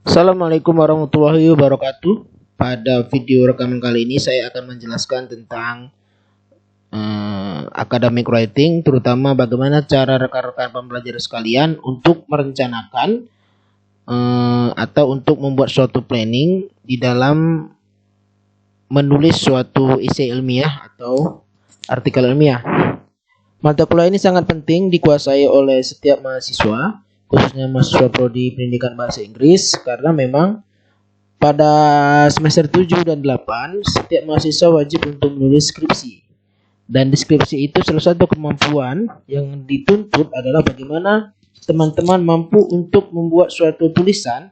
Assalamualaikum warahmatullahi wabarakatuh. Pada video rekaman kali ini saya akan menjelaskan tentang academic writing, terutama bagaimana cara rekan-rekan pembelajar sekalian untuk merencanakan atau untuk membuat suatu planning di dalam menulis suatu esai ilmiah atau artikel ilmiah. Mata kuliah ini sangat penting dikuasai oleh setiap mahasiswa, khususnya mahasiswa prodi pendidikan bahasa Inggris, karena memang pada semester 7 dan 8 setiap mahasiswa wajib untuk menulis skripsi. Dan deskripsi itu salah satu kemampuan yang dituntut adalah bagaimana teman-teman mampu untuk membuat suatu tulisan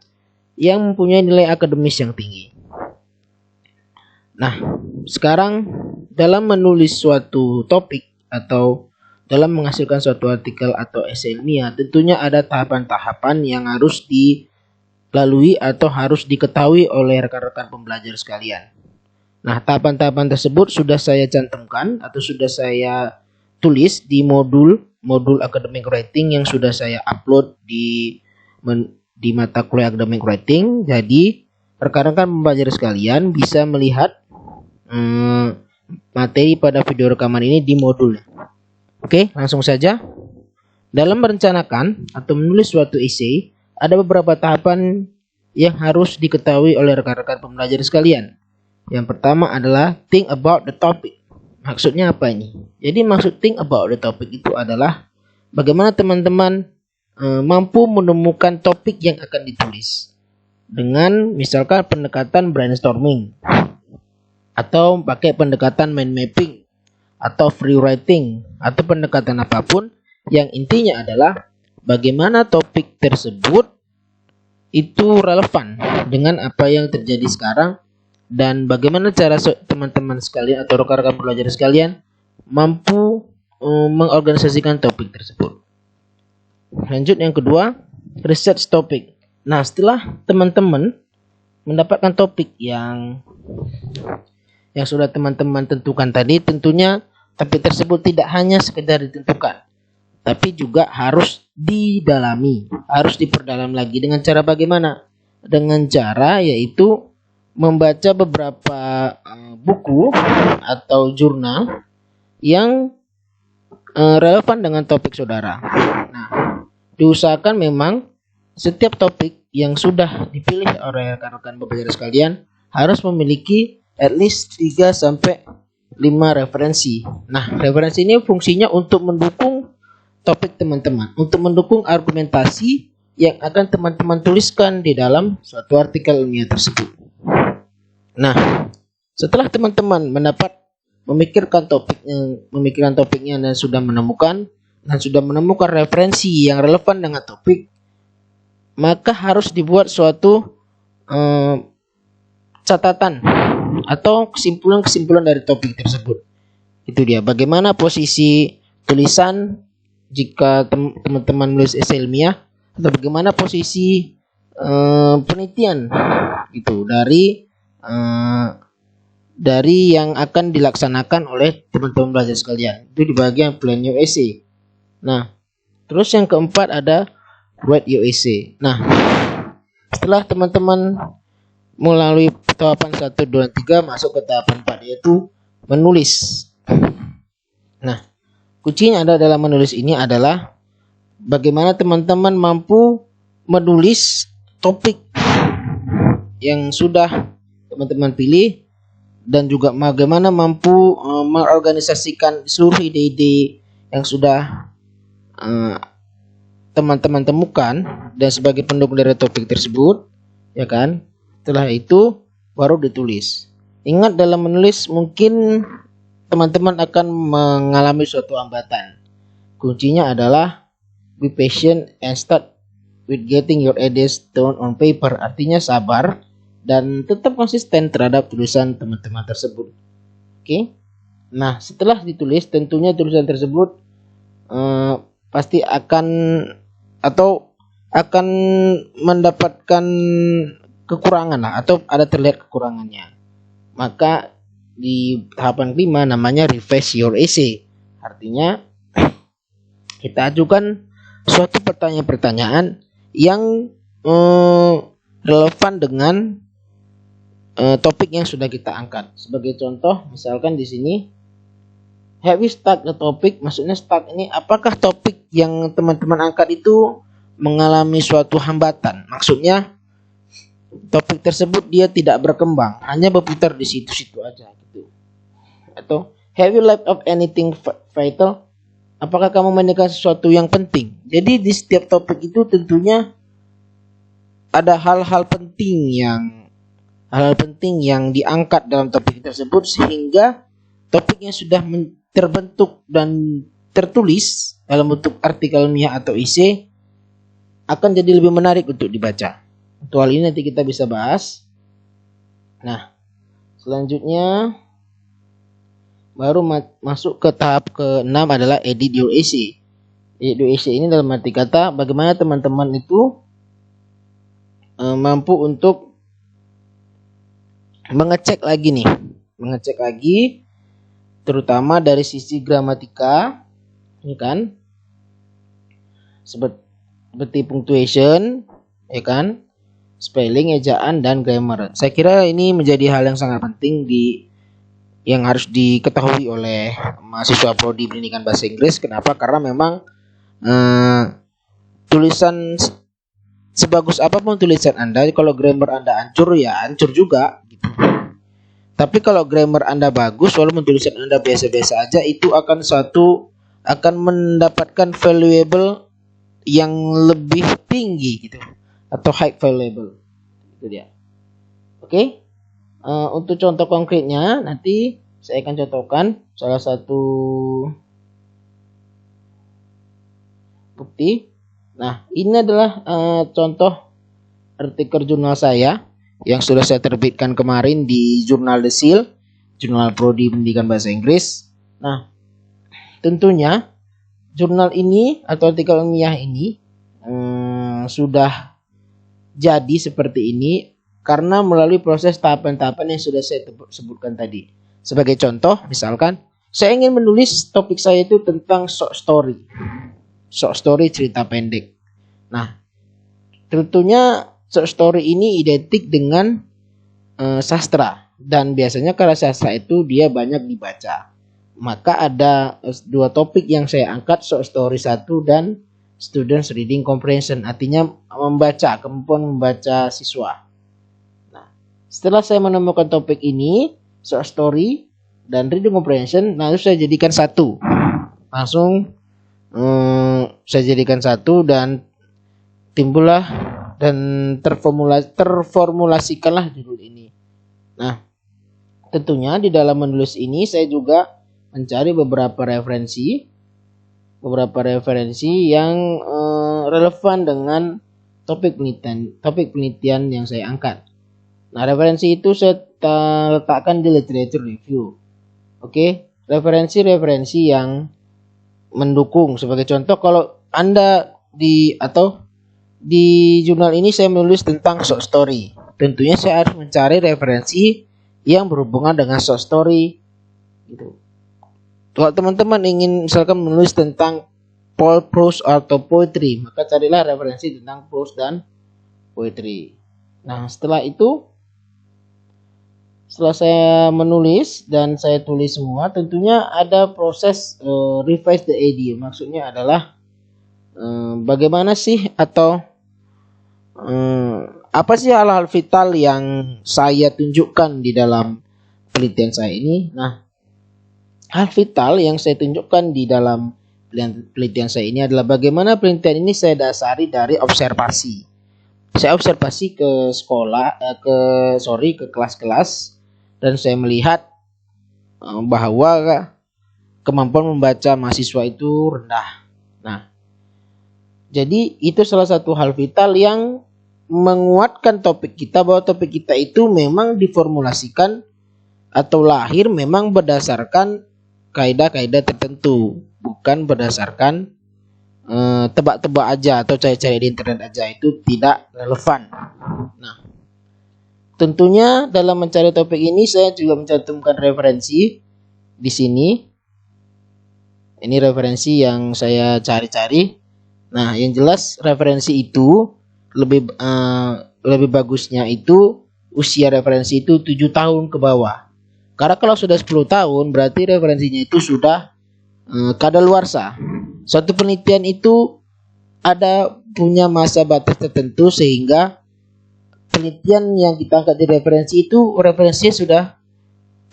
yang mempunyai nilai akademis yang tinggi. Nah, sekarang dalam menulis suatu topik atau dalam menghasilkan suatu artikel atau esai ilmiah, tentunya ada tahapan-tahapan yang harus dilalui atau harus diketahui oleh rekan-rekan pembelajar sekalian. Nah, tahapan-tahapan tersebut sudah saya cantumkan atau sudah saya tulis di modul academic writing yang sudah saya upload di mata kuliah academic writing. Jadi, rekan-rekan pembelajar sekalian bisa melihat materi pada video rekaman ini di modulnya. Oke, langsung saja. Dalam merencanakan atau menulis suatu esai, ada beberapa tahapan yang harus diketahui oleh rekan-rekan pembelajar sekalian. Yang pertama adalah think about the topic. Maksudnya apa ini? Jadi maksud think about the topic itu adalah bagaimana teman-teman mampu menemukan topik yang akan ditulis dengan misalkan pendekatan brainstorming atau pakai pendekatan mind mapping atau free writing atau pendekatan apapun, yang intinya adalah bagaimana topik tersebut itu relevan dengan apa yang terjadi sekarang dan bagaimana cara teman-teman sekalian atau rekan-rekan pembelajar sekalian mampu mengorganisasikan topik tersebut. Lanjut yang kedua, research topic. Nah, setelah teman-teman mendapatkan topik yang sudah teman-teman tentukan tadi, tentunya topik tersebut tidak hanya sekedar ditentukan, tapi juga harus didalami, harus diperdalam lagi. Dengan cara bagaimana? Dengan cara yaitu membaca beberapa buku atau jurnal yang relevan dengan topik saudara. Nah, diusahakan memang setiap topik yang sudah dipilih oleh rekan-rekan pembelajar sekalian harus memiliki at least 3 sampai 5 referensi. Nah, referensi ini fungsinya untuk mendukung topik teman-teman, untuk mendukung argumentasi yang akan teman-teman tuliskan di dalam suatu artikel ilmiah tersebut. Nah, setelah teman-teman memikirkan topiknya dan sudah menemukan referensi yang relevan dengan topik, maka harus dibuat suatu catatan atau kesimpulan-kesimpulan dari topik tersebut. Itu dia, bagaimana posisi tulisan jika teman-teman menulis esai ilmiah, atau bagaimana posisi penelitian gitu dari yang akan dilaksanakan oleh teman-teman belajar sekalian. Itu di bagian plan your essay. Nah, terus yang keempat ada write your essay. Nah, setelah teman-teman melalui tahapan 1, 2, 3 masuk ke tahapan 4, yaitu menulis. Nah, kuncinya ada dalam menulis ini adalah bagaimana teman-teman mampu menulis topik yang sudah teman-teman pilih dan juga bagaimana mampu mengorganisasikan seluruh ide-ide yang sudah teman-teman temukan dan sebagai pendukung dari topik tersebut, ya kan? Setelah itu baru ditulis. Ingat, dalam menulis mungkin teman-teman akan mengalami suatu hambatan. Kuncinya adalah be patient and start with getting your ideas down on paper. Artinya sabar dan tetap konsisten terhadap tulisan teman-teman tersebut. Oke. Nah, setelah ditulis, tentunya tulisan tersebut pasti akan mendapatkan kekurangan lah, atau ada terlihat kekurangannya. Maka di tahapan 5 namanya revise your essay. Artinya kita ajukan suatu pertanyaan-pertanyaan yang relevan dengan topik yang sudah kita angkat. Sebagai contoh, misalkan di sini have you stuck the topic, maksudnya stuck ini apakah topik yang teman-teman angkat itu mengalami suatu hambatan. Maksudnya topik tersebut dia tidak berkembang, hanya berputar di situ-situ aja gitu. Atau have you left of anything vital? Apakah kamu meninggalkan sesuatu yang penting? Jadi di setiap topik itu tentunya ada hal-hal penting yang diangkat dalam topik tersebut, sehingga topiknya sudah terbentuk dan tertulis dalam bentuk artikel ilmiah atau IC akan jadi lebih menarik untuk dibaca. Untuk hal ini nanti kita bisa bahas. Nah, selanjutnya baru masuk ke tahap ke-6 adalah edit your essay. Edit your essay ini dalam arti kata bagaimana teman-teman itu mampu untuk mengecek lagi terutama dari sisi gramatika, ya kan? Seperti punctuation, ya kan? Spelling, ejaan, dan grammar. Saya kira ini menjadi hal yang sangat penting yang harus diketahui oleh mahasiswa prodi pendidikan bahasa Inggris. Kenapa? Karena memang tulisan sebagus apapun tulisan Anda, kalau grammar Anda hancur ya hancur juga gitu. Tapi kalau grammar Anda bagus, walaupun tulisan Anda biasa-biasa aja, itu akan mendapatkan valuable yang lebih tinggi gitu, atau high valuable. Itu dia. Oke. Untuk contoh konkretnya nanti saya akan contohkan salah satu bukti. Nah, ini adalah contoh artikel jurnal saya yang sudah saya terbitkan kemarin di jurnal The Seal, jurnal prodi pendidikan bahasa Inggris. Nah, tentunya jurnal ini atau artikel ilmiah ini sudah jadi seperti ini karena melalui proses tahapan-tahapan yang sudah saya sebutkan tadi. Sebagai contoh, misalkan saya ingin menulis topik saya itu tentang short story cerita pendek. Nah, tentunya short story ini identik dengan sastra, dan biasanya kalau sastra itu dia banyak dibaca. Maka ada dua topik yang saya angkat, short story 1 dan students reading comprehension, artinya kemampuan membaca siswa. Nah, setelah saya menemukan topik ini, short story dan reading comprehension, lalu saya jadikan satu. Langsung saya jadikan satu dan timbullah dan terformulasikanlah judul ini. Nah, tentunya di dalam menulis ini saya juga mencari beberapa referensi yang relevan dengan topik penelitian yang saya angkat. Nah, referensi itu saya letakkan di literature review. Oke, referensi yang mendukung. Sebagai contoh, kalau Anda di jurnal ini saya menulis tentang short story, tentunya saya harus mencari referensi yang berhubungan dengan short story gitu. Kalau teman-teman ingin misalkan menulis tentang prose atau poetry, maka carilah referensi tentang prose dan poetry. Nah, setelah saya menulis dan saya tulis semua, tentunya ada proses revise the idea. Maksudnya adalah bagaimana sih atau apa sih hal-hal vital yang saya tunjukkan di dalam penelitian saya ini. Nah, hal vital yang saya tunjukkan di dalam penelitian saya ini adalah bagaimana penelitian ini saya dasari dari observasi. Saya observasi ke kelas-kelas, dan saya melihat bahwa kemampuan membaca mahasiswa itu rendah. Nah, jadi itu salah satu hal vital yang menguatkan topik kita, bahwa topik kita itu memang diformulasikan atau lahir memang berdasarkan kaidah-kaidah tertentu, bukan berdasarkan tebak-tebak aja atau cari-cari di internet aja. Itu tidak relevan. Nah, tentunya dalam mencari topik ini saya juga mencantumkan referensi di sini. Ini referensi yang saya cari-cari. Nah, yang jelas referensi itu lebih lebih bagusnya itu usia referensi itu 7 tahun ke bawah. Karena kalau sudah 10 tahun berarti referensinya itu sudah kadaluarsa. Suatu penelitian itu ada punya masa batas tertentu sehingga penelitian yang kita angkat di referensi itu referensinya sudah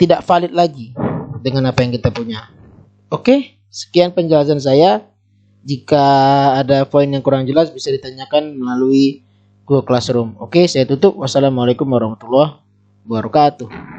tidak valid lagi dengan apa yang kita punya. Oke, sekian penjelasan saya. Jika ada poin yang kurang jelas bisa ditanyakan melalui Google Classroom. Oke, saya tutup. Wassalamualaikum warahmatullahi wabarakatuh.